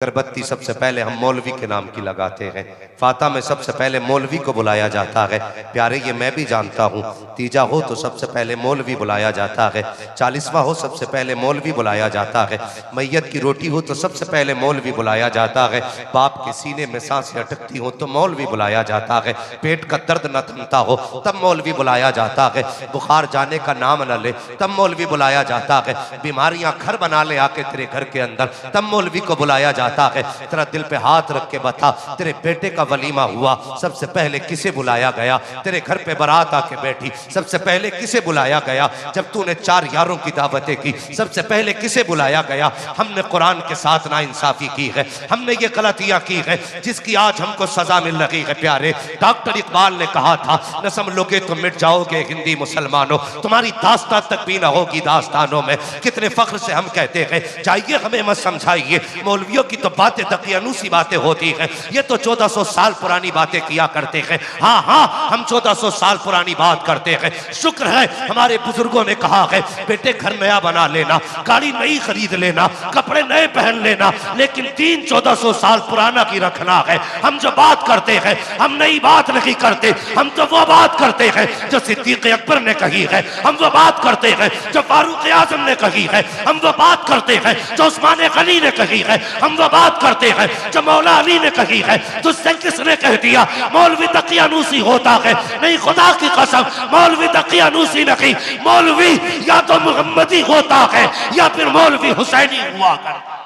अगरबत्ती सबसे पहले हम मौलवी के नाम की लगाते हैं। फाता में सबसे पहले मौलवी को बुलाया जाता है। प्यारे ये मैं भी जानता हूँ, तीजा हो तो सबसे पहले मौलवी बुलाया जाता है, 40वां हो सबसे पहले मौलवी बुलाया जाता है, मैयत की रोटी हो तो सबसे पहले मौलवी बुलाया जाता है, बाप के सीने में सांसें अटकती हो तो मौलवी बुलाया जाता है, पेट का दर्द न थमता हो तब मौलवी बुलाया जाता है, बुखार जाने का नाम न ले तब मौलवी बुलाया जाता है, बीमारियां घर बना ले आके तेरे घर के अंदर तब मौलवी को बुलाया जाता है। तेरा दिल पे हाथ रख के बता, तेरे बेटे का वलीमा हुआ सबसे पहले किसे बुलाया गया? तेरे घर पे बारात आके बैठी सबसे पहले किसे बुलाया गया? जब तूने 4 यारों की दावतें की सबसे पहले किसे बुलाया गया? हमने कुरान के साथ नाइंसाफी की है, हमने ये गलतियां की है जिसकी आज हमको सजा मिल रही है। प्यारे डॉक्टर इकबाल ने कहा था, न समझोगे तो मिट जाओगे हिंदी मुसलमानों, तुम्हारी दास्तां तक भी ना होगी दास्तानों में। कितने फख्र से हम कहते हैं, जाइए हमें मत समझाइए, मौलवियों की तो बातें दकियानूसी बातें होती हैं, ये तो 1400 साल पुरानी बातें किया करते हैं। हाँ हाँ, हम 1400 साल पुरानी बात करते हैं। शुक्र है हमारे बुजुर्गों ने कहा है, बेटे घर नया बना लेना, गाड़ी नई खरीद लेना, कपड़े नए पहन लेना, लेकिन 1400 साल पुराना की रखना है। हम जो बात करते हैं हम नई बात नहीं करते, हम तो वो बात करते हैं जो सिद्दीक अकबर ने कही है, हम वो बात करते हैं जो फारूक आजम ने कही है, हम वो बात करते हैं जो उस्मान गनी ने कही है, हम वो बात करते हैं जो मौला अली ने कही है। तुझसे किसने कह दिया मौलवी दकियानूसी होता है? नहीं, खुदा की कसम मौलवी दकियानूसी नहीं, मौलवी या तो मुहम्मदी होता है या फिर मौलवी हुसैनी हुआ करता।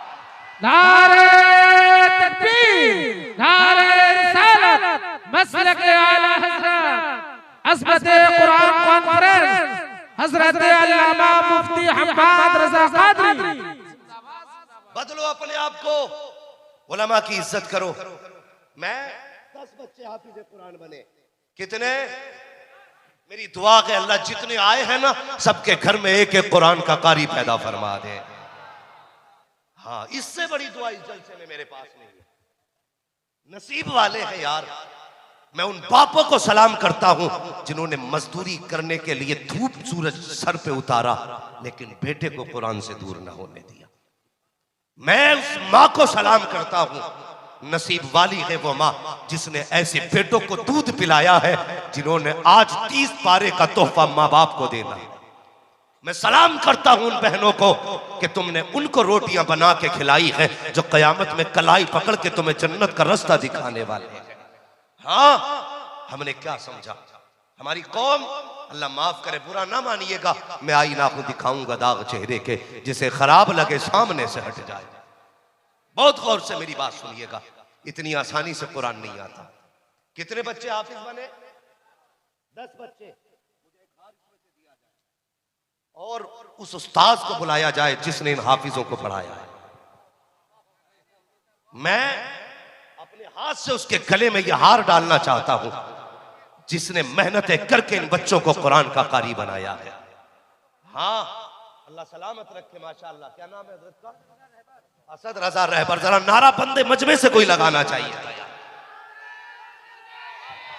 नारे तकबीर, नारे रिसालत, मसलक आला हज़रत, अस्मत कुरान कॉन्फ्रेंस, हज़रत अल्लामा मुफ्ती हम्माद रज़ा क़ादरी। बदलो अपने आप को, उलमा की इज्जत करो। मैं 10 बच्चे हाफिज कुरान बने, कितने? मेरी दुआ है अल्लाह जितने आए हैं ना सबके घर में एक एक कुरान का कारी पैदा फरमा दे। हाँ, इससे बड़ी दुआ इस जलसे में मेरे पास नहीं है। नसीब वाले हैं यार। मैं उन बापों को सलाम करता हूं जिन्होंने मजदूरी करने के लिए धूप सूरज सर पे उतारा लेकिन बेटे को कुरान से दूर न होने दिया। मैं उस माँ को सलाम करता हूं, नसीब वाली है वो माँ जिसने ऐसे बेटों को दूध पिलाया है जिन्होंने आज 30 पारे का तोहफा माँ बाप को देना। मैं सलाम करता हूं उन बहनों को कि तुमने उनको रोटियां बना के खिलाई है जो कयामत में कलाई पकड़ के तुम्हें जन्नत का रास्ता दिखाने वाले हैं। हाँ, हमने क्या समझा? हमारी कौम, अल्लाह माफ करे बुरा ना मानिएगा, मैं आईना को दिखाऊंगा दाग चेहरे के, जिसे खराब लगे सामने से हट जाए। बहुत गौर से मेरी बात सुनिएगा, इतनी आसानी से कुरान नहीं आता। कितने बच्चे हाफिज बने? 10 बच्चे। और उस उस्ताद को बुलाया जाए जिसने इन हाफिजों को पढ़ाया है। मैं अपने हाथ से उसके गले में यह हार डालना चाहता हूं जिसने मेहनतें करके इन बच्चों को कुरान का कारी बनाया है। हाँ, अल्लाह सलामत रखे। माशाअल्लाह, क्या नाम है हजरत का? असद रजा रहबर। जरा नारा बंदे मजमे से कोई लगाना चाहिए।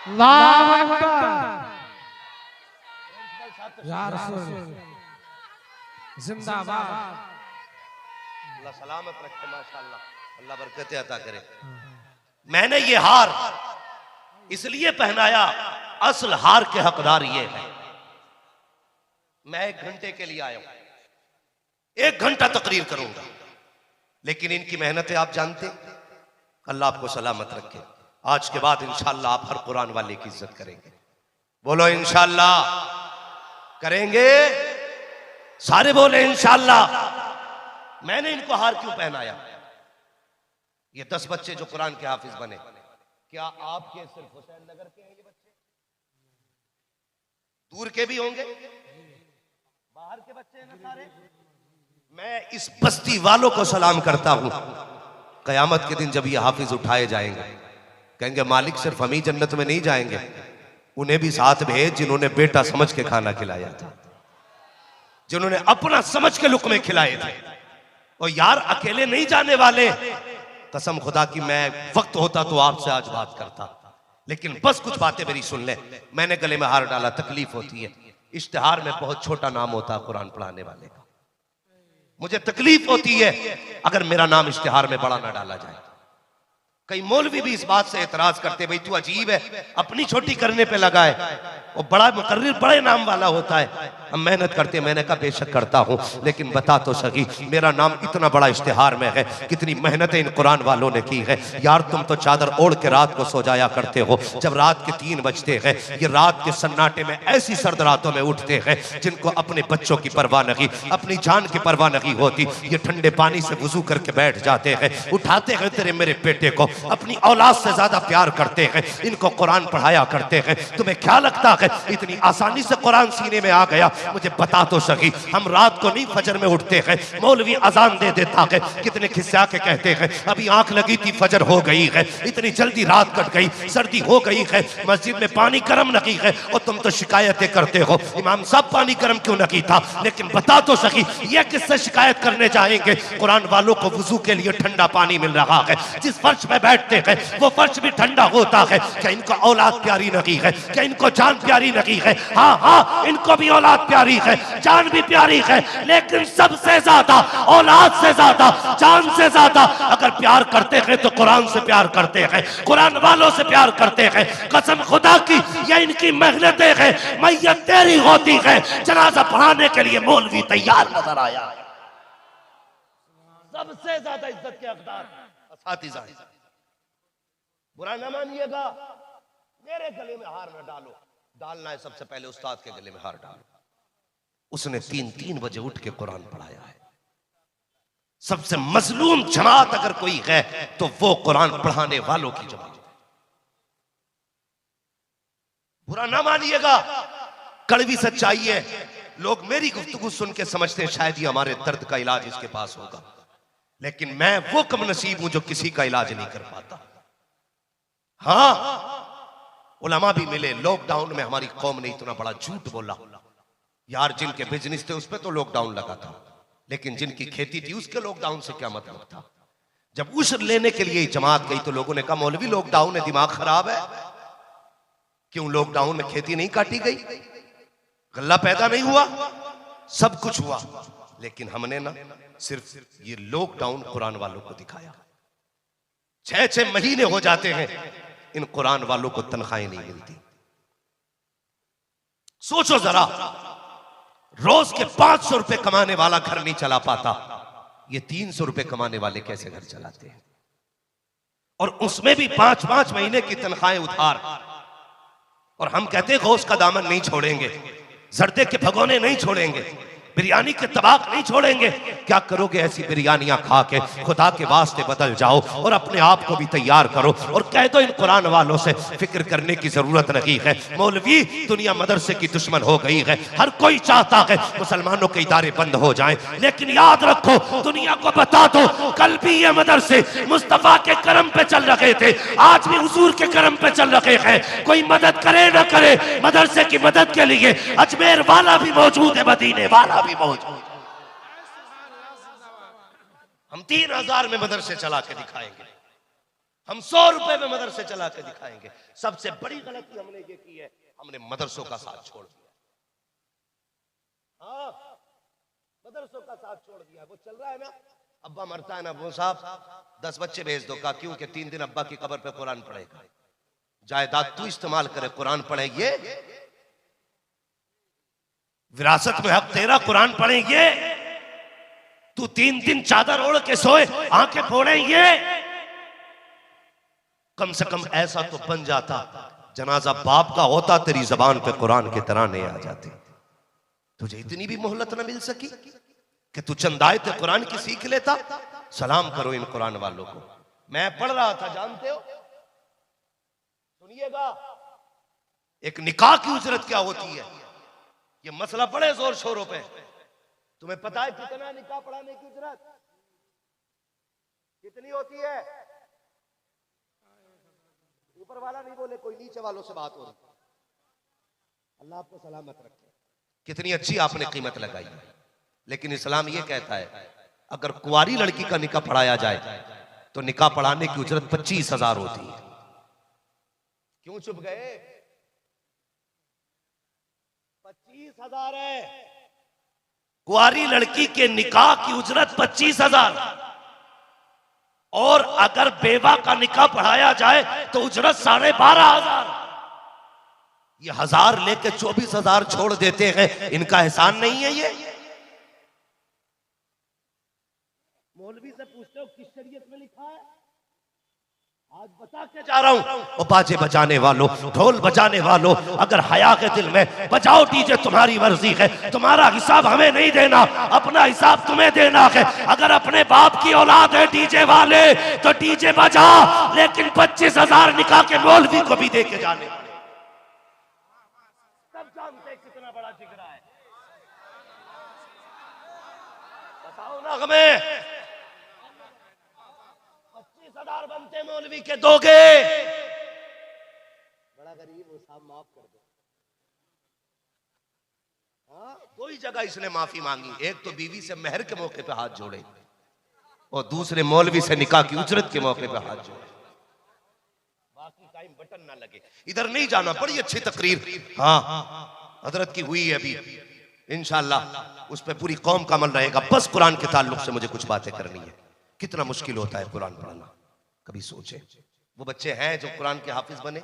अल्लाहु अकबर, या रसूल जिंदाबाद। अल्लाह सलामत रखे। माशाअल्लाह, अल्लाह बरकतें अता करे। मैंने ये हार इसलिए पहनाया, असल हार के हकदार ये है। मैं 1 घंटे के लिए आया हूं, 1 घंटा तकरीर करूंगा, लेकिन इनकी मेहनतें आप जानते। अल्लाह आपको सलामत रखे। आज के बाद इंशाअल्लाह आप हर कुरान वाले की इज्जत करेंगे। बोलो इंशाअल्लाह करेंगे, सारे बोले इंशाअल्लाह। मैंने इनको हार क्यों पहनाया? ये 10 बच्चे जो कुरान के हाफिज बने, क्या आपके सिर्फ हुसैन नगर के हैं ये बच्चे? दूर के भी होंगे, बाहर के बच्चे हैं ना सारे। मैं इस बस्ती वालों को सलाम करता हूं। कयामत के दिन जब ये हाफिज उठाए जाएंगे, कहेंगे मालिक सिर्फ हम ही जन्नत में नहीं जाएंगे, उन्हें भी साथ भेज जिन्होंने बेटा समझ के खाना खिलाया था, जिन्होंने अपना समझ के लुक़मे खिलाए थे। और यार अकेले नहीं जाने वाले, कसम खुदा की मैं वक्त होता तो आपसे आज बात करता, लेकिन बस कुछ बातें मेरी सुन ले। मैंने गले में हार डाला, तकलीफ होती है। इश्तिहार में बहुत छोटा नाम होता है कुरान पढ़ाने वाले का। मुझे तकलीफ होती है अगर मेरा नाम इश्तिहार में बड़ा ना डाला जाए। कई मौलवी भी इस बात से एतराज करते, भाई तू अजीब है, अपनी छोटी करने पे लगा है, वो बड़ा मुकर्रिर बड़े नाम वाला होता है, हम मेहनत करते हैं। मैंने कहा बेशक करता हूं, लेकिन बता तो सही मेरा नाम इतना बड़ा इश्तिहार में है, कितनी मेहनतें इन कुरान वालों ने की है। यार तुम तो चादर ओढ़ के रात को सो जाया करते हो, जब रात के 3 बजते हैं, ये रात के सन्नाटे में ऐसी सर्द रातों में उठते हैं जिनको अपने बच्चों की परवाह नहीं, अपनी जान की परवाह नहीं होती। ये ठंडे पानी से वुजू करके बैठ जाते हैं, उठाते हैं तेरे मेरे बेटे को, अपनी औलाद से ज्यादा प्यार करते हैं, इनको कुरान पढ़ाया करते हैं। तुम्हें क्या लगता है इतनी आसानी से कुरान सीने में आ गया? मुझे बता तो सही, हम रात को नहीं फजर में उठते हैं, मौलवी अजान दे देता है, कितने खिस्सा के कहते हैं अभी आंख लगी थी फजर हो गई है, इतनी जल्दी रात कट गई, सर्दी हो गई है, मस्जिद में पानी गर्म नहीं है, और तुम तो शिकायतें करते हो इमाम साहब पानी गर्म क्यों नहीं था। लेकिन बता तो सही ये किससे शिकायत करने जाएंगे? कुरान वालों को वुजू के लिए ठंडा पानी मिल रहा है, जिस फर्श पे बैठते हैं वो फर्श भी ठंडा होता है। क्या इनको औलाद प्यारी नहीं है? क्या इनको जान प्यारी नहीं है? हाँ हाँ, इनको भी औलाद प्यारी है, जान भी प्यारी है, लेकिन सबसे ज्यादा औलाद से ज्यादा, जान से ज्यादा अगर प्यार करते हैं तो कुरान से प्यार करते हैं, कुरान वालों से प्यार करते हैं। कसम खुदा की ये इनकी मेहनतें हैं, मैयत तेरी होती है, जनाजा पढ़ाने के लिए मौलवी तैयार नजर आया। सबसे ज्यादा इज्जत के हकदार असातिज़ा। बुरा ना मानिएगा, मेरे गले में हार न डालो, डालना है सबसे पहले उस्ताद के गले में हार डालो। उसने 3-3 बजे उठ के कुरान पढ़ाया है। सबसे मजलूम जमात अगर कोई है तो वो कुरान पढ़ाने वालों की जमात है। बुरा ना मानिएगा, कड़वी सच्चाई है। लोग मेरी गुफ्तगू सुन के समझते हैं शायद ही हमारे दर्द का इलाज इसके पास होगा, लेकिन मैं वो कम नसीब हूं जो किसी का इलाज नहीं कर पाता। हाँ, उलमा भी मिले, लॉकडाउन में हमारी कौम ने इतना बड़ा झूठ बोला। यार जिनके बिजनेस थे उस पर तो लॉकडाउन लगा था, लेकिन जिनकी खेती थी उसके लॉकडाउन से क्या मतलब था? जब उश्र लेने के लिए जमात गई तो लोगों ने कहा मौलवी लॉकडाउन है, दिमाग खराब है। क्यों लॉकडाउन में खेती नहीं काटी गई, गल्ला पैदा नहीं हुआ? सब कुछ हुआ, लेकिन हमने ना सिर्फ ये लॉकडाउन कुरान वालों को दिखाया। 6-6 महीने हो जाते हैं इन कुरान वालों को तनख्वाहें नहीं मिलती। सोचो जरा, रोज के 500 रुपए कमाने वाला घर नहीं चला पाता, ये 300 रुपए कमाने वाले कैसे घर चलाते हैं? और उसमें भी 5-5 महीने की तनख्वाहें उधार। और हम कहते हैं गौस का दामन नहीं छोड़ेंगे, जर्दे के भगोने नहीं छोड़ेंगे, बिरयानी के तबाक नहीं छोड़ेंगे। क्या करोगे? ऐसी बिरयानियां खा के खुदा के वास्ते बदल जाओ और अपने आप को भी तैयार करो और कह दो इन कुरान वालों से फिक्र करने की जरूरत नहीं है। मौलवी, दुनिया मदरसे की दुश्मन हो गई है, हर कोई चाहता है मुसलमानों के इदारे बंद हो जाएं, लेकिन याद रखो, दुनिया को बता दो कल भी ये मदरसे मुस्तफा के करम पे चल रहे थे, आज भी हुजूर के करम पे चल रहे हैं। कोई मदद करे ना करे, मदरसे की मदद के लिए अजमेर वाला भी मौजूद है, मदीने वाला भी मौजूद। हम 3000 में मदरसे चला के दिखाएंगे, हम 100 रुपए में मदरसे चला के दिखाएंगे। सबसे बड़ी गलती हमने ये की है, हमने मदरसों का साथ छोड़ दिया। हाँ, मदरसों का साथ छोड़ दिया। वो चल रहा है ना, अब्बा मरता है ना, वो साहब 10 बच्चे भेज दो, का क्यों कि 3 दिन अब्बा की कब्र पे कुरान पढ़ेगा। जायदाद तू इस्तेमाल करे, कुरान पढ़ेंगे, विरासत में हक तेरा, कुरान पढ़ेंगे। तू 3 दिन चादर ओढ़ के सोए, आंखें फोड़ेंगे। कम से कम ऐसा तो बन जाता, जनाजा बाप का होता, तेरी जबान पे कुरान के तराने आ जाते। तुझे इतनी भी मोहलत न मिल सकी कि तू चंद आयतें कुरान की सीख लेता। सलाम करो इन कुरान वालों को। मैं पढ़ रहा था, जानते हो, सुनिएगा, एक निकाह की उजरत क्या होती है। ये मसला बड़े जोर शोरों पे, तुम्हें पता है कितना निकाह पढ़ाने की उजरत कितनी होती है? ऊपर वाला नहीं बोले, कोई नीचे वालों से बात हो रही। अल्लाह आपको सलामत रखे। कितनी अच्छी आपने कीमत लगाई, लेकिन इस्लाम ये कहता है अगर कुंवारी लड़की का निकाह पढ़ाया जाए तो निकाह पढ़ाने की उजरत 25,000 होती है। क्यों चुप गए? 25,000 है। कुंवारी लड़की के निकाह की उजरत 25,000 और अगर बेवा का निकाह पढ़ाया जाए तो उजरत 12,500। ये 1,000 लेके 24,000 छोड़ देते हैं, इनका एहसान नहीं है ये? मौलवी से पूछते हो किस शरीयत में लिखा है? आज बता के जा रहा हूं। और बाजे बजाने वालों, ढोल बजाने वालों, अगर हया के दिल में बजाओ डीजे, तुम्हारी मर्जी है, तुम्हारा हिसाब हमें नहीं देना, अपना हिसाब तुम्हें देना है। अगर अपने बाप की औलाद है डीजे वाले तो डीजे बजा, लेकिन 25,000 निकाह के मौलवी को भी दे के जाने। तब जानते हैं कितना बड़ा जिगरा है। बताओ ना हमें, 25,000 बनते मौलवी के दोगे? बड़ा गरीब हो साहब, माफ कर दो। हाँ, कोई जगह इसने माफी मांगी। एक तो बीवी से मेहर के मौके पे हाथ जोड़े और दूसरे मौलवी से निकाह की उजरत के मौके पे हाथ जोड़े। बाकी टाइम बटन ना लगे। इधर नहीं जाना, बड़ी अच्छी तकरीर हाँ हजरत की हुई है अभी, इंशाल्लाह उस पर पूरी कौम का अमल रहेगा। बस कुरान के ताल्लुक से मुझे कुछ बातें करनी है। कितना मुश्किल होता है कुरान पढ़ना, कभी सोचे। वो बच्चे हैं जो कुरान के हाफिज बने।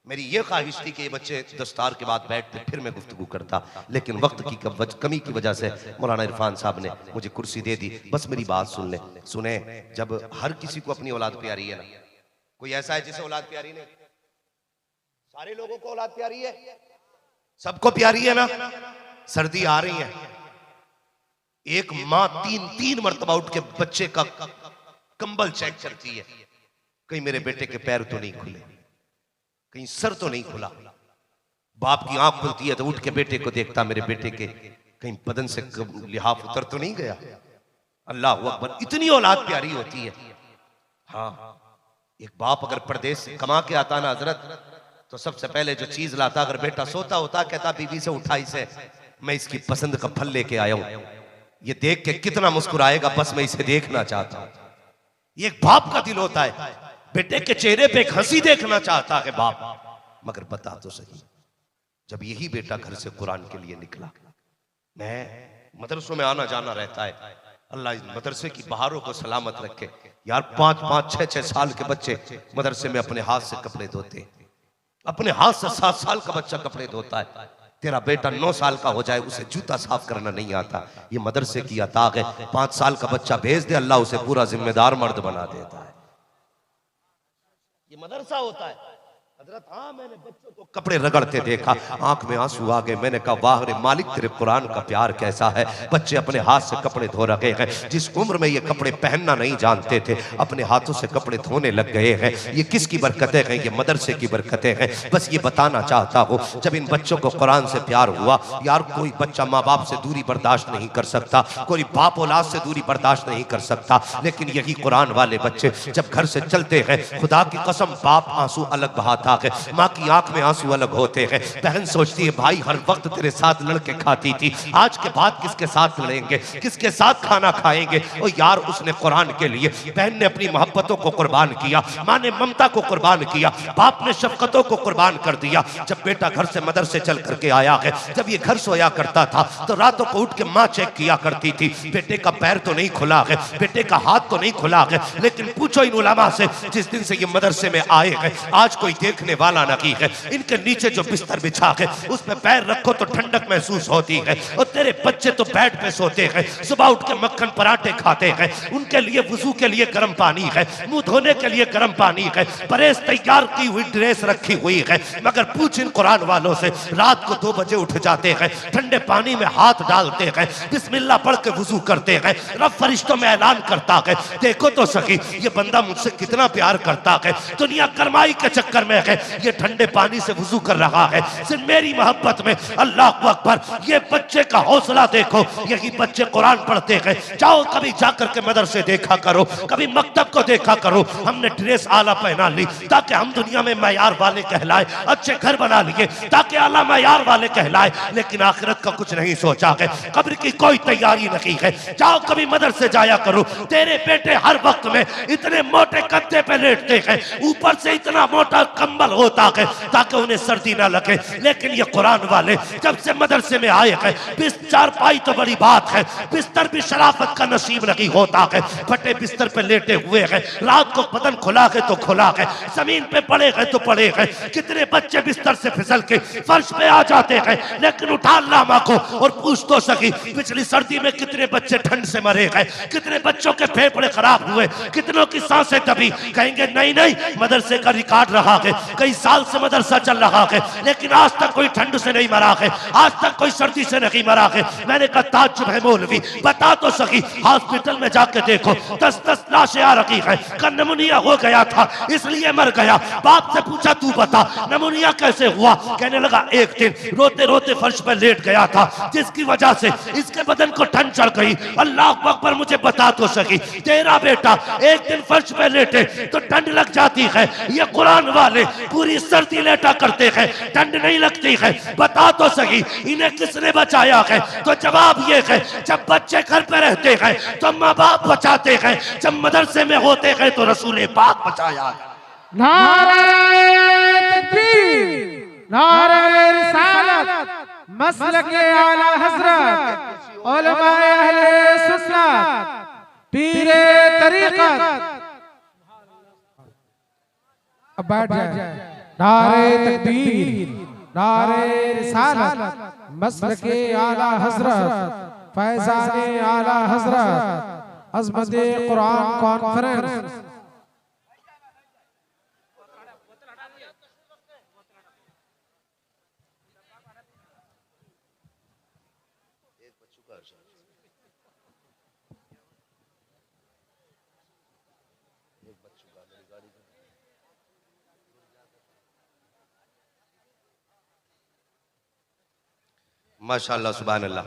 मेरी ये ख्वाहिश थी कि ये बच्चे दस्तार के बाद बैठते, फिर मैं गुफ्तगू करता, लेकिन वक्त की कमी की वजह से मौलाना इरफान साहब ने मुझे कुर्सी दे दी। बस मेरी बात सुन ले। सुने, जब हर किसी को अपनी औलाद प्यारी है ना, कोई ऐसा है जिसे औलाद प्यारी नहीं? सारे लोगों को औलाद प्यारी है, सबको प्यारी है ना। सर्दी आ रही है, एक माँ तीन मरतबा उठ के बच्चे का कंबल चेक करती है, कहीं मेरे बेटे के पैर तो नहीं खुले, कहीं सर तो नहीं खुला। बाप की आंख खुलती है तो उठ के बेटे को देखता, मेरे बेटे के कहीं बदन से लिहाफ उतर तो नहीं गया। अल्लाह अकबर, इतनी औलाद प्यारी होती है। हाँ, एक बाप अगर परदेश से कमा के आता ना हजरत, तो सबसे पहले जो चीज लाता, अगर बेटा सोता होता कहता बीवी से उठा इसे, मैं इसकी पसंद का फल लेके आया हूं, ये देख के कितना मुस्कुराएगा, बस मैं इसे देखना चाहता हूं। ये एक बाप का दिल होता है, बेटे के चेहरे पे एक हंसी देखना चाहता है बाप। मगर बता तो सही, जब यही बेटा घर से कुरान के लिए निकला, मैं मदरसों में आना जाना रहता है, अल्लाह इस मदरसे की बहारों को सलामत रखे। यार 5-5, 6-6 साल के बच्चे मदरसे में अपने हाथ से कपड़े धोते, अपने हाथ से 7 साल का बच्चा कपड़े धोता है। तेरा बेटा 9 साल का हो जाए, उसे जूता साफ करना नहीं आता, ये मदरसे की अता है। 5 साल का बच्चा भेज दे, अल्लाह उसे पूरा जिम्मेदार मर्द बना देता है। ये मदरसा होता है हजरत। हाँ, मैंने बच्चों को कपड़े रगड़ते देखा, आंख में आंसू आ गए। मैंने कहा वाह रे मालिक, तेरे कुरान का प्यार कैसा है। बच्चे अपने हाथ से कपड़े धो रहे हैं, जिस उम्र में ये कपड़े पहनना नहीं जानते थे, अपने हाथों से कपड़े धोने लग गए हैं। ये किसकी बरकतें हैं? ये मदरसे की बरकतें हैं। बस ये बताना चाहता हूँ, जब इन बच्चों को कुरान से प्यार हुआ, यार कोई बच्चा माँ बाप से दूरी बर्दाश्त नहीं कर सकता, कोई बाप औलाद से दूरी बर्दाश्त नहीं कर सकता, लेकिन यही कुरान वाले बच्चे जब घर से चलते हैं, खुदा की कसम बाप आंसू अलग बहाता है, माँ की आंख में आंसू अलग होते हैं। बहन सोचती है भाई हर वक्त तेरे साथ लड़के खाती थी, आज के बाद किसके साथ लड़ेंगे, किसके साथ खाना खाएंगे। और यार उसने कुरान के लिए, बहन ने अपनी मोहब्बतों को कुर्बान किया, माँ ने ममता को कुर्बान किया, बाप ने शफकतों को कुर्बान कर दिया। जब बेटा घर से मदरसे चल करके आया है, जब ये घर सोया करता था तो रातों को उठ के माँ चेक किया करती थी, बेटे का पैर तो नहीं खुला है, बेटे का हाथ तो नहीं खुला है। लेकिन पूछो इन उलमा से, जिस दिन से ये मदरसे में आए हैं, आज कोई देखने वाला नहीं है। इनके नीचे जो बिस्तर बिछा है उस पे पैर रखो तो ठंडक महसूस होती है। और तेरे बच्चे तो बेड पे सोते हैं, सुबह उठ के मक्खन पराठे खाते हैं, उनके लिए वुजू के लिए गर्म पानी है, मुंह धोने के लिए गर्म पानी है, परेज तैयार की हुई ड्रेस रखी हुई है। मगर पूछ इन कुरान वालों से, रात को 2 बजे उठ जाते हैं, ठंडे पानी में हाथ डालते हैं, बिस्मिल्लाह पढ़ के वुजू करते हैं, रब फरिश्तों में ऐलान करता है देखो तो सही ये बंदा मुझसे कितना प्यार करता है। दुनिया गरमाई के चक्कर में है, ये ठंडे पानी से वुजू कर रहा है, सिर्फ मेरी मोहब्बत में। अल्लाह अकबर, ये बच्चे का हौसला देखो। यही बच्चे कुरान पढ़ते हैं। जाओ कभी जाकर के मदरसे देखा करो, कभी मकतब को देखा करो। हमने ड्रेस आला पहना ली ताकि हम दुनिया में मैयार वाले कहलाए, अच्छे घर बना लिए ताकि आला मैयार वाले कहलाए, लेकिन आखिरत का कुछ नहीं सोचा है, कब्र की कोई तैयारी नहीं है। जाओ कभी मदरसे जाया करो। तेरे बेटे हर वक्त में इतने मोटे गद्दे पे लेटते हैं, ऊपर से इतना मोटा कंबल होता है ताकि उन्हें सर्दी ना लगे। लेकिन ये कुरान वाले जब से मदरसे में आए हैं, चारपाई तो बड़ी बात है, बिस्तर भी शराफत का नसीब नहीं होता है। फटे बिस्तर पे लेटे हुए हैं, रात को बदन खुला है तो खुला है, जमीन पे पड़े हैं तो पड़े हैं। कितने बच्चे बिस्तर से फिसल के फर्श पे आ जाते हैं। लेकिन उठा लामा को और पूछ तो सकी, पिछली सर्दी में कितने बच्चे ठंड से मरे हैं, कितने बच्चों के फेफड़े खराब हुए, कितनों की सांसें दबी। कहेंगे नहीं नहीं, मदरसे का रिकॉर्ड रहा है, कई साल से मदरसा चल रहा है, लेकिन आज तक कोई ठंड से नहीं मरा है, आज तक कोई सर्दी से नहीं मरा है। मैंने कहा ताज्जुब है मौलवी, बता तो सकी, हॉस्पिटल में जाके देखो 10-10 लाशें आ रखी है, का नमूनिया हो गया था इसलिए मर गया। बाप से पूछा तू बता नमूनिया कैसे हुआ? कहने लगा एक दिन रोते रोते फर्श पर लेट गया था, जिसकी वजह से इसके बदन को ठंड चढ़ गई। अल्लाह अकबर, मुझे बता तो सकी, तेरा बेटा एक दिन फर्श पर लेटे तो ठंड लग जाती है, ये कुरान वाले पूरी सर्दी लेटा करते हैं, ठंड नहीं लगती है। बता तो सही, इन्हें किसने बचाया है? तो जवाब ये है, जब बच्चे घर पे रहते हैं तो माँ बाप बचाते हैं, जब मदरसे में होते हैं तो रसूल पाक बचाया है। नारे तकबीर, नारे रिसालत, मसलके आला हजरत, उलमाए अहले सुन्नत, पीरे तरीकत। अब बैठ जाए। नारे तकबीर, नारे रिसालत, मसलके आला हजरत, फैजाने आला हजरत, अज़मते कुरान कॉन्फ्रेंस। माशाअल्लाह सुभान अल्लाह,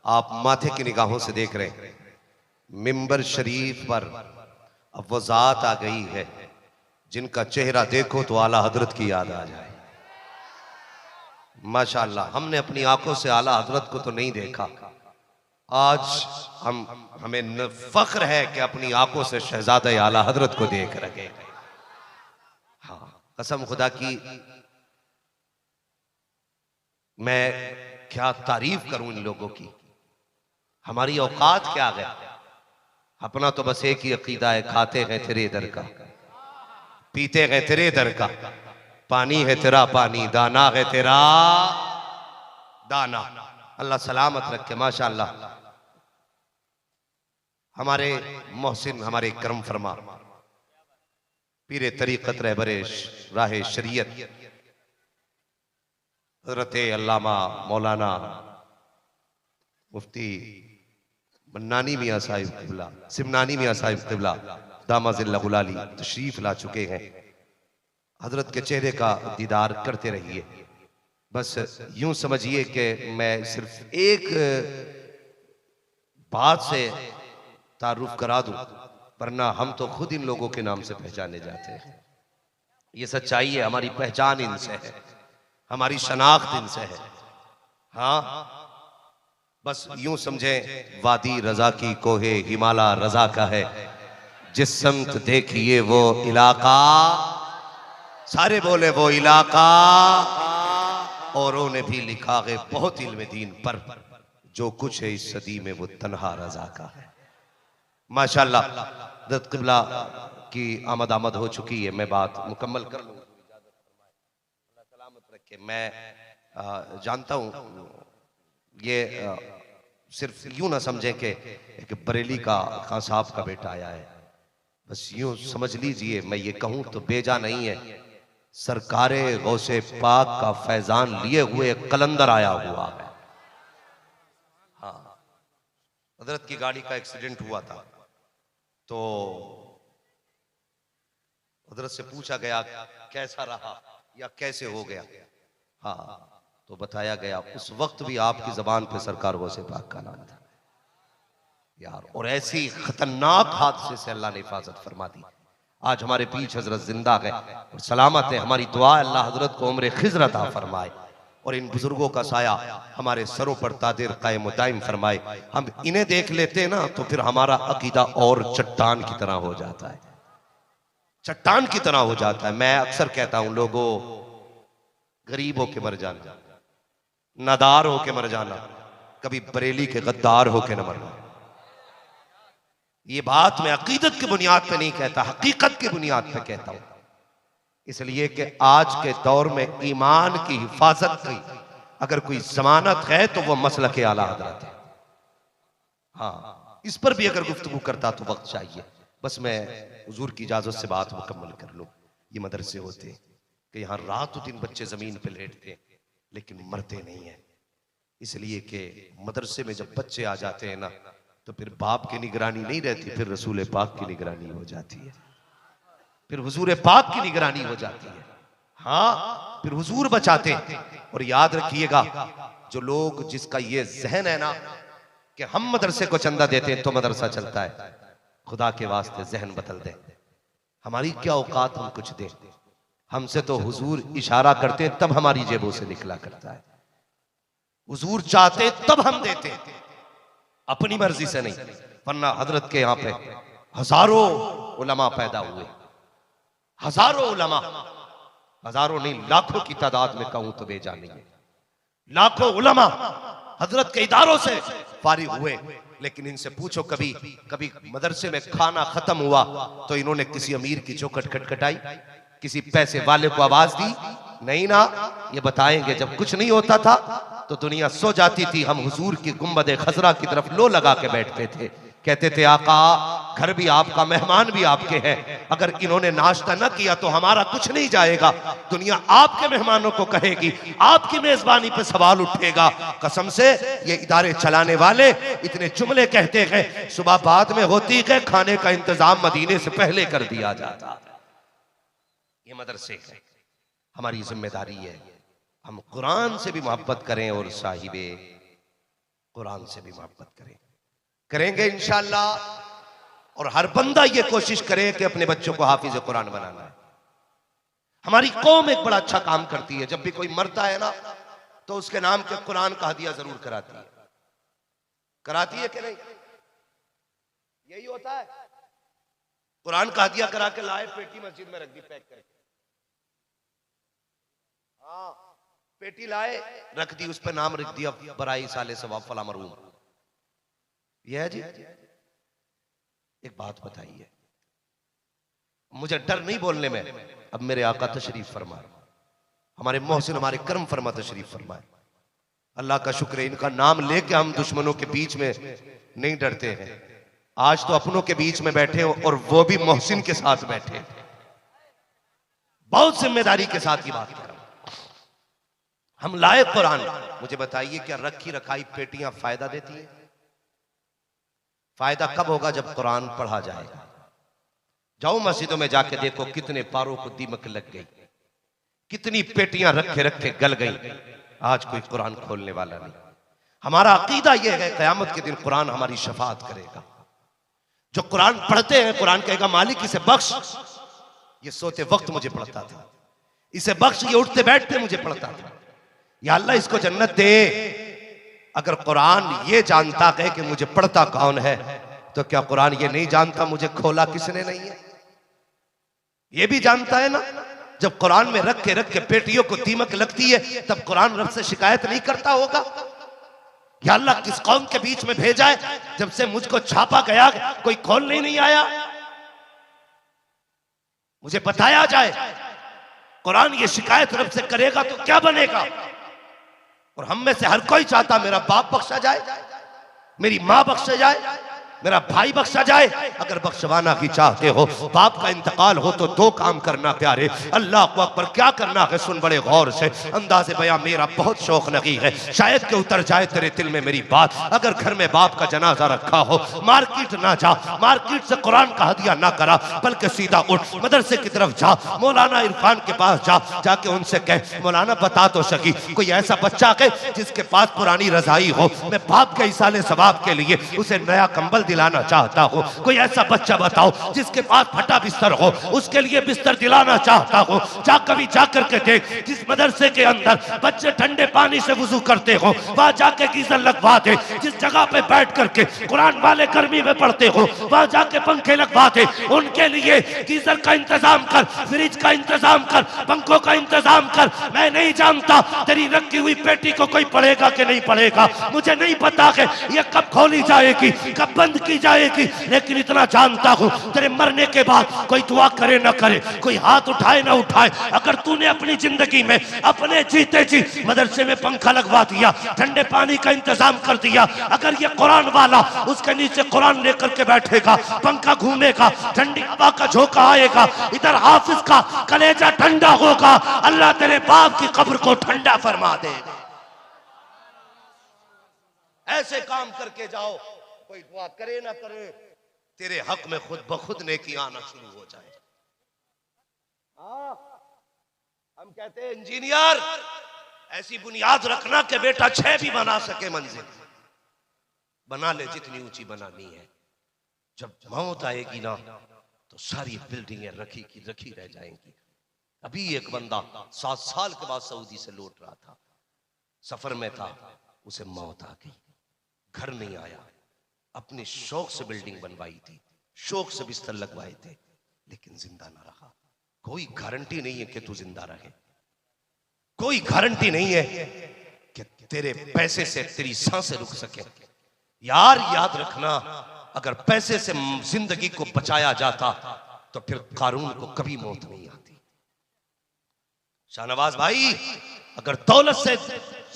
आप माथे की निगाहों से देख रहे हैं मिंबर शरीफ पर अब वो जात आ गई है जिनका चेहरा देखो तो आला हजरत की याद आ जाए। माशाअल्लाह, हमने अपनी आंखों से आला हजरत को तो नहीं देखा, आज हमें फख्र है कि अपनी आंखों से शहजादा आला हजरत को देख रहे हैं। हाँ, कसम खुदा की मैं क्या तारीफ करूं इन लोगों की। हमारी औकात क्या है? अपना तो बस एक ही अकीदा है, खाते हैं तेरे दर का, पीते हैं तेरे दर का, पानी है तेरा पानी, दाना है तेरा दाना। अल्लाह सलामत रखे। माशाअल्लाह, हमारे मोहसिन, हमारे करम फरमा पीरे तरीक़त रहबरे राह शरीयत हज़रत अल्लामा मौलाना मुफ्ती मन्नानी मियाँ साहिब क़िबला, सिमनानी मियाँ साहिब क़िबला दामाज़िल्लहुल आली तशरीफ ला चुके हैं। हजरत के चेहरे का दीदार करते रहिए। बस यूं समझिए कि मैं सिर्फ एक बात से तारुफ करा दूं, वरना हम तो खुद इन लोगों के नाम से पहचाने जाते हैं। ये सच्चाई है, हमारी पहचान इनसे है, हमारी शनाख्त इनसे है। हाँ, बस यूं समझे वादी रजा की कोहे हिमाला रजा का है, जिस समत देखिए वो इलाका, सारे बोले वो इलाका। औरों ने भी लिखा है बहुत इल्म दीन पर, जो कुछ है इस सदी में वो तन्हा रजा का है। माशाअल्लाह, हज़रत क़िबला की आमद हो चुकी है, मैं बात मुकम्मल कर लूँ। सलामत रखे। मैं जानता हूँ ये सिर्फ यूं ना समझें कि एक बरेली का खान साहब का बेटा आया है, बस यूं समझ लीजिए, मैं ये कहूँ तो बेजा नहीं है, सरकारे गौसे पाक का फैजान लिए हुए कलंदर आया हुआ है। हाँ, हजरत की गाड़ी का एक्सीडेंट हुआ था तो हजरत से पूछा गया कैसा रहा या कैसे हो गया। हाँ, तो बताया गया उस वक्त भी आपकी जबान पे सरकार गौसे पाक का नाम था यार, और ऐसी खतरनाक हादसे से अल्लाह ने हिफाजत फरमा दी। आज हमारे पीछे हजरत जिंदा है और सलामत है। हमारी दुआ अल्लाह हजरत को उम्र खिज़र अता फरमाए और इन बुजुर्गों का साया हमारे सरों पर तादिर कायम दायम फरमाए। हम इन्हें देख लेते हैं ना तो फिर हमारा अकीदा और चट्टान की तरह हो जाता है। चट्टान की तरह हो जाता है। मैं अक्सर कहता हूं लोगों, गरीब होके मर जाना, नादार होके मर जाना, कभी बरेली के गद्दार होके न मरना। ये बात मैं अकीदत की बुनियाद पे नहीं कहता, हकीकत की बुनियाद पे कहता हूं। इसलिए कि आज के दौर में ईमान की हिफाजत की अगर कोई जमानत है तो वो मसलक आला हज़रत है। हाँ, इस पर भी अगर गुफ्तगू करता तो वक्त चाहिए। बस मैं हुजूर की इजाजत से बात मुकम्मल कर लूं। ये मदरसे होते कि यहाँ रात दिन बच्चे जमीन पे लेटते लेकिन मरते नहीं है, इसलिए कि मदरसे में जब बच्चे आ जाते हैं ना तो फिर बाप की निगरानी नहीं रहती, फिर रसूल पाक की निगरानी हो जाती है, फिर हुजूर पाक की निगरानी हो जाती है। हाँ, फिर हुजूर बचाते हैं। और याद रखिएगा, जो लोग जिसका ये जहन है ना कि हम मदरसे को चंदा देते हैं तो मदरसा चलता है, खुदा के वास्ते जहन बदल दें। हमारी क्या औकात हम कुछ दें, हमसे तो हुजूर इशारा करते हैं तब हमारी जेबों से निकला करता है। हुजूर चाहते तब हम देते हैं, अपनी मर्जी से नहीं। वरना हजरत के यहाँ पे हजारों उलमा पैदा हुए, हजारों उलमा, हजारों नहीं लाखों की तादाद में कहूं तो बेजानी है। लाखों उलमा हजरत के इदारों से फारिग हुए, लेकिन इनसे पूछो कभी कभी मदरसे में खाना खत्म हुआ तो इन्होंने किसी अमीर की चौखट खटखटाई, किसी पैसे वाले को आवाज दी? नहीं ना। ये बताएंगे जब कुछ नहीं होता था तो दुनिया सो जाती थी, हम हुजूर की गुंबद खजरा की तरफ लो लगा के बैठते थे, कहते थे आका घर भी आपका, मेहमान भी आपके हैं, अगर इन्होंने नाश्ता न किया तो हमारा कुछ नहीं जाएगा। दुनिया आपके मेहमानों को कहेगी, आपकी मेजबानी पे सवाल उठेगा। कसम से ये इदारे चलाने वाले इतने जुमले कहते हैं, सुबह बाद में होती है खाने का इंतजाम मदीने से पहले कर दिया जाता। ये मदरसे है, हमारी जिम्मेदारी है हम कुरान से भी मोहब्बत करें और साहिबे कुरान से भी मोहब्बत करें, करेंगे इंशाअल्लाह। और हर बंदा ये कोशिश करे कि अपने बच्चों को हाफिज कुरान बनाना है। हमारी कौम एक बड़ा अच्छा काम करती है, जब भी कोई मरता है ना तो उसके नाम के कुरान का हदिया जरूर कराती है। कराती है कि नहीं? यही होता है। कुरान का हदिया करा के लाए, पेटी मस्जिद में रख दी पैक करके। हाँ, पेटी लाए रख दी, उस पर नाम रख दिया बराई साले सवाब फला मरूम। यह है जी। एक बात बताइए, मुझे डर नहीं बोलने में, अब मेरे आका तशरीफ फरमाए, हमारे मोहसिन हमारे करम फरमा तशरीफ फरमाए। अल्लाह का शुक्र है, इनका नाम लेके हम दुश्मनों के बीच में नहीं डरते हैं। आज तो अपनों के बीच में बैठे हो और वो भी मोहसिन के साथ बैठे। बहुत जिम्मेदारी के साथ ये बात कर रहा हूं। हम लाए कुरान, मुझे बताइए क्या रखी रखाई पेटियां फायदा देती है? फायदा कब होगा? जब कुरान पढ़ा जाएगा। जाओ मस्जिदों में जाके देखो कितने पारों को दीमक लग गई, कितनी पेटियां रखे रखे गल गई। आज कोई कुरान खोलने वाला नहीं। हमारा अकीदा यह है क़यामत के दिन कुरान हमारी शफाअत करेगा। जो कुरान पढ़ते हैं कुरान कहेगा मालिक इसे बख्श, ये सोते वक्त मुझे पढ़ता था, इसे बख्श, ये उठते बैठते मुझे पढ़ता था, या अल्लाह इसको जन्नत दे। अगर कुरान ये जानता है कि मुझे पढ़ता कौन है, तो क्या कुरान ये नहीं जानता मुझे खोला किसने नहीं है? ये भी जानता है ना। जब कुरान में रख के पेटियों को दीमक लगती है तब कुरान रब से शिकायत नहीं करता होगा, या अल्लाह किस कौम के बीच में भेजा है जब से मुझको छापा गया कोई खोलने नहीं आया? मुझे बताया जाए कुरान ये शिकायत रब से करेगा तो क्या बनेगा? और हम में से हर कोई चाहता मेरा बाप बख्शा जाए, मेरी मां बख्शा जाए, मेरा भाई बख्शा जाए। अगर बख्शवाना की चाहते हो, बाप का इंतकाल हो तो दो काम करना प्यारे, अल्लाह को अकबर। क्या करना है सुन बड़े गौर से, अंदाज़े बयां मेरा बहुत शौक लगी है, शायद के उतर जाए तेरे दिल में मेरी बात। अगर घर में बाप का जनाजा रखा हो, मार्केट ना जा, मार्केट से कुरान का हदिया ना करा, बल्कि सीधा उठ मदरसे की तरफ जा, मौलाना इरफान के पास जा, जाके उनसे कह मौलाना बता तो सकी कोई ऐसा बच्चा है जिसके पास पुरानी रजाई हो, मैं बाप के इसाले सवाब के लिए उसे नया कंबल दिलाना चाहता हूँ। कोई ऐसा बच्चा बताओ जिसके पास फटा बिस्तर हो, उसके लिए बिस्तर दिलाना चाहता हूँ। कभी जाकर के देख, जिस मदरसे के अंदर बच्चे ठंडे पानी से वुजू करते हो, वहां जाके गीजर लगवा दे। जिस जगह पे बैठ करके कुरान वाले गर्मी में पढ़ते हो, वहां जाके पंखे लगवा दे। उनके लिए गीजर का इंतजाम कर, फ्रिज का इंतजाम कर, पंखों का इंतजाम कर। मैं नहीं जानता तेरी रखी हुई पेटी को कोई पढ़ेगा कि नहीं पढ़ेगा, मुझे नहीं पता कि ये कब खोली जाएगी, कब बंद की जाएगी, लेकिन इतना जानता हूं तेरे मरने के बाद कोई दुआ करे ना करे, कोई हाथ उठाए ना उठाए, अगर तूने अपनी जिंदगी में अपने जीते जी मदरसे में पंखा लगवा दिया, ठंडे पानी का इंतजाम कर दिया, अगर ये कुरान वाला उसके नीचे कुरान लेकर के बैठेगा, पंखा घूमेगा, ठंडी हवा का झोंका आएगा, इधर हाफिज का कलेजा ठंडा होगा, अल्लाह तेरे बाप की कब्र को ठंडा फरमा देगा। ऐसे काम करके जाओ, कोई दुआ करे ना करे, तेरे हक में खुद ब खुद नेकी आना शुरू हो जाए। हम कहते हैं इंजीनियर ऐसी बुनियाद रखना कि बेटा 6 भी बना सके मंजिल, बना ले जितनी ऊंची बनानी है। जब मौत आएगी ना तो सारी बिल्डिंगें रखी की रखी रह जाएंगी। अभी एक बंदा 7 साल के बाद सऊदी से लौट रहा था, सफर में था, उसे मौत आ गई, घर नहीं आया। अपने शौक से बिल्डिंग बनवाई थी, शौक से बिस्तर लगवाए थे, लेकिन जिंदा ना रहा। कोई गारंटी नहीं है कि तू जिंदा रहे, कोई गारंटी नहीं है कि तेरे पैसे से तेरी सांसें रुक सके। यार याद रखना, अगर पैसे से जिंदगी को बचाया जाता तो फिर कारून को कभी मौत नहीं आती। शाहनवाज भाई, अगर दौलत से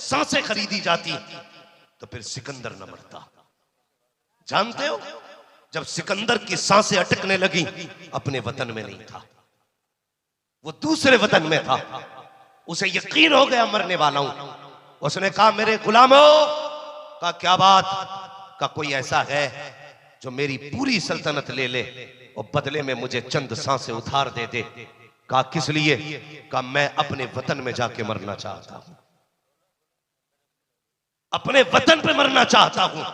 सांसें खरीदी जाती तो फिर सिकंदर न मरता। जानते हो, जब सिकंदर की सांसें अटकने लगी, अपने वतन में नहीं था, वो दूसरे वतन में था। उसे यकीन हो गया मरने वाला हूं। उसने कहा मेरे गुलामों, का क्या बात, का कोई ऐसा है जो मेरी पूरी सल्तनत ले ले और बदले में मुझे चंद सांसें उधार दे दे। कहा किस लिए, कहा मैं अपने वतन में जाके मरना चाहता हूं, अपने वतन पे मरना चाहता हूं,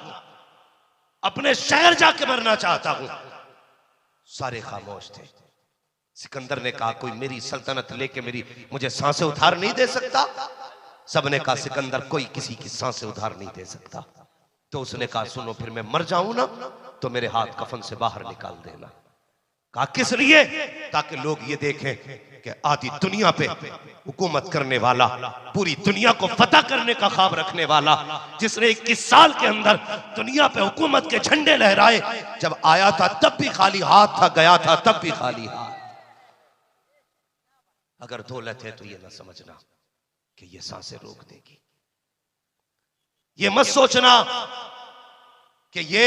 अपने शहर जाके मरना चाहता हूं। सारे खामोश थे। सिकंदर ने कहा कोई मेरी सल्तनत लेके मुझे सांसें उधार नहीं दे सकता। सबने कहा सिकंदर कोई किसी की सांसें उधार नहीं दे सकता। तो उसने कहा सुनो, फिर मैं मर जाऊं ना तो मेरे हाथ कफन से बाहर निकाल देना। कहा किस लिए, ताकि लोग ये देखें कि आधी दुनिया पे हुकूमत करने वाला, पूरी दुनिया को फतह करने का ख्वाब रखने वाला, जिसने 21 साल के अंदर दुनिया पे हुकूमत के झंडे लहराए, जब आया था तब भी खाली हाथ था, गया था तब भी खाली हाथ। अगर दौलत है तो ये ना समझना कि ये सांसें रोक देगी, ये मत सोचना कि ये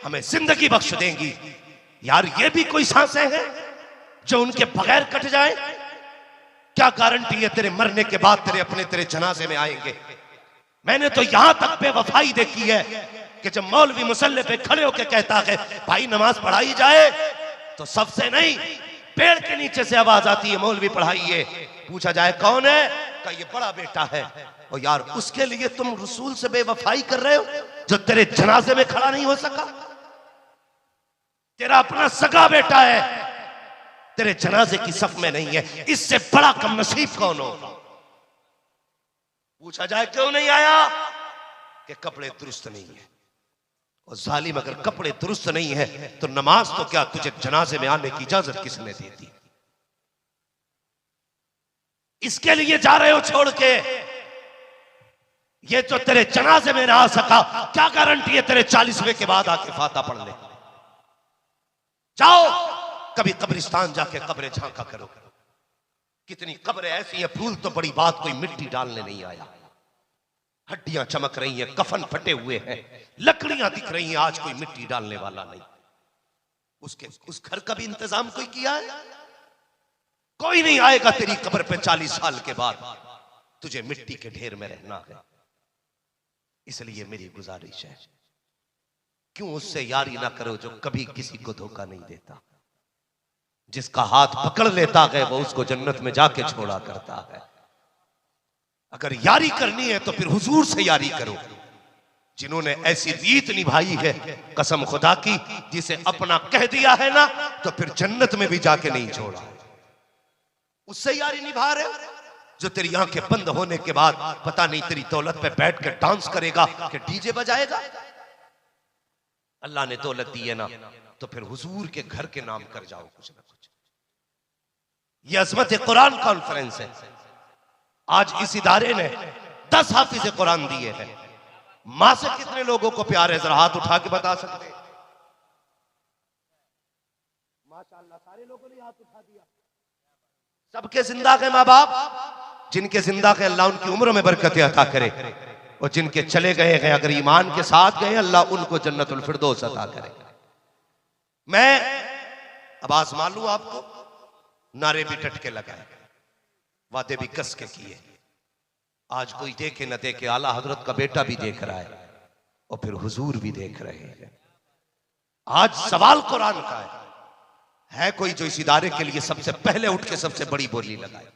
हमें जिंदगी बख्श देंगी। यार ये भी कोई सांसें हैं जो उनके बगैर कट जाए? क्या गारंटी है तेरे मरने के बाद तेरे जनाजे में आएंगे? मैंने तो यहां तक बेवफाई देखी है कि जब मौलवी मुसल्ले पे खड़े होकर कहता है भाई नमाज पढ़ाई जाए, तो सबसे नहीं पेड़ के नीचे से आवाज आती है मौलवी पढ़ाइए। पूछा जाए कौन है, का ये बड़ा बेटा है। और यार उसके लिए तुम रसूल से बेवफाई कर रहे हो जो तेरे जनाजे में खड़ा नहीं हो सका। तेरा अपना सगा बेटा है, तेरे जनाजे की सफ में नहीं है, इससे बड़ा कम नसीब कौन होगा? पूछा जाए क्यों नहीं आया, कि कपड़े दुरुस्त नहीं है। और जालिम अगर कपड़े दुरुस्त नहीं है तो नमाज तो क्या, तुझे जनाजे में आने की इजाजत किसने दे दी? इसके लिए जा रहे हो छोड़ के? ये जो तेरे जनाजे में ना आ सका, क्या गारंटी है तेरे 40वें के बाद आके फाता पढ़ ले? जाओ कभी कब्रिस्तान जाके कब्रें झांका करो। कितनी कब्रें ऐसी हैं, फूल तो बड़ी बात, कोई मिट्टी डालने नहीं आया। हड्डियां चमक रही हैं, कफन फटे हुए हैं, लकड़ियां दिख रही हैं, आज कोई मिट्टी डालने वाला नहीं। उस घर का भी इंतजाम कोई किया है? कोई नहीं आएगा तेरी कब्र पे 40 साल के बाद, तुझे मिट्टी के ढेर में रहना है। इसलिए मेरी गुजारिश है, क्यों उससे यारी ना करो जो कभी किसी को धोखा नहीं देता। जिसका हाथ पकड़ लेता है वो उसको जन्नत में जाके छोड़ा करता है। अगर यारी करनी है तो फिर हुजूर से यारी करो, जिन्होंने ऐसी रीत निभाई है कसम खुदा की, जिसे अपना कह दिया है ना तो फिर जन्नत में भी जाके नहीं छोड़ा, उससे यारी निभा रहे। जो तेरी आंखें बंद होने के बाद पता नहीं तेरी दौलत पे बैठ के डांस करेगा कि डीजे बजाएगा। अल्लाह ने दौलत दी है ना तो फिर हुजूर के घर के नाम कर जाओ कुछ ना कुछ। ये अजमत कुरान कॉन्फ्रेंस है। आज इस इदारे ने 10 हाफिज कुरान दिए हैं। मां से कितने लोगों को प्यार है, जरा हाथ उठा के बता सकते हैं? माशाअल्लाह सारे लोगों ने हाथ उठा दिया। सबके जिंदा के माँ बाप, जिनके जिंदा के अल्लाह उनकी उम्र में बरकत अता करे, और जिनके चले गए हैं अगर ईमान के साथ गए अल्लाह उनको जन्नतुल फिरदौस अता करे। मैं अब आजमा लूं आपको, नारे भी टटके लगाए, वादे भी कस के किए। आज कोई देखे न देखे, आला हजरत का बेटा भी देख रहा है और फिर हुजूर भी देख रहे हैं। आज सवाल कुरान का है कोई जो इस इदारे के लिए सबसे पहले उठ के सबसे बड़ी बोली लगाए?